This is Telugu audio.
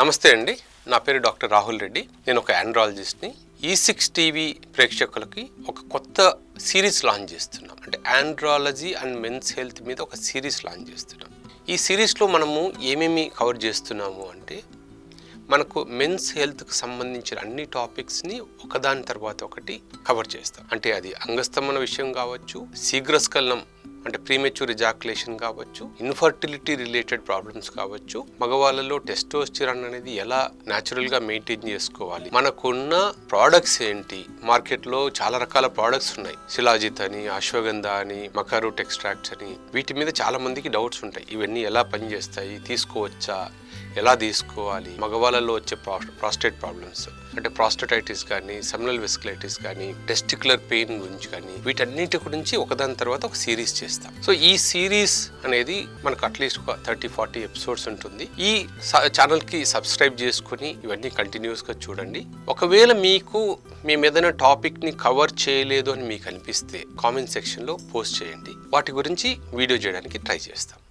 నమస్తే అండి, నా పేరు డాక్టర్ రాహుల్ రెడ్డి. నేను ఒక ఆండ్రాలజిస్ట్ని. E6 టీవీ ప్రేక్షకులకి ఒక కొత్త సిరీస్ లాంచ్ చేస్తున్నాం. అంటే ఆండ్రాలజీ అండ్ మెన్స్ హెల్త్ మీద ఒక సిరీస్ లాంచ్ చేస్తున్నాం. ఈ సిరీస్లో మనము ఏమేమి కవర్ చేస్తున్నాము అంటే, మనకు మెన్స్ హెల్త్కి సంబంధించిన అన్ని టాపిక్స్ని ఒకదాని తర్వాత ఒకటి కవర్ చేస్తాం. అంటే అది అంగస్తంభన విషయం కావచ్చు, శీఘ్రస్ఖలనం అంటే ప్రీమెచ్యూర్ ఎజాకులేషన్ కావచ్చు, ఇన్ఫర్టిలిటీ రిలేటెడ్ ప్రాబ్లమ్స్ కావచ్చు, మగవాళ్ళలో టెస్టోస్టిరాన్ అనేది ఎలా న్యాచురల్గా మెయింటైన్ చేసుకోవాలి, మనకున్న ప్రోడక్ట్స్ ఏంటి, మార్కెట్లో చాలా రకాల ప్రోడక్ట్స్ ఉన్నాయి, శిలాజిత్ అని, అశ్వగంధ అని, మకారూట్ ఎక్స్ట్రాక్ట్స్ అని. వీటి మీద చాలా మందికి డౌట్స్ ఉంటాయి. ఇవన్నీ ఎలా పనిచేస్తాయి, తీసుకోవచ్చా, ఎలా తీసుకోవాలి, మగవాళ్ళలో వచ్చే ప్రాస్టేట్ ప్రాబ్లమ్స్ అంటే ప్రాస్టటైటిస్ కానీ, సెమినల్ వెసికులైటిస్ కానీ, టెస్టిక్యులర్ పెయిన్ గురించి కానీ, వీటన్నిటి గురించి ఒకదాని తర్వాత ఒక సిరీస్ చేస్తాం. సో ఈ సిరీస్ అనేది మనకు అట్లీస్ట్ ఒక 30-40 ఎపిసోడ్స్ ఉంటుంది. ఈ ఛానల్కి సబ్స్క్రైబ్ చేసుకుని ఇవన్నీ కంటిన్యూస్గా చూడండి. ఒకవేళ మీకు మేము ఏదైనా టాపిక్ని కవర్ చేయలేదు అని మీకు అనిపిస్తే కామెంట్ సెక్షన్లో పోస్ట్ చేయండి. వాటి గురించి వీడియో చేయడానికి ట్రై చేస్తాం.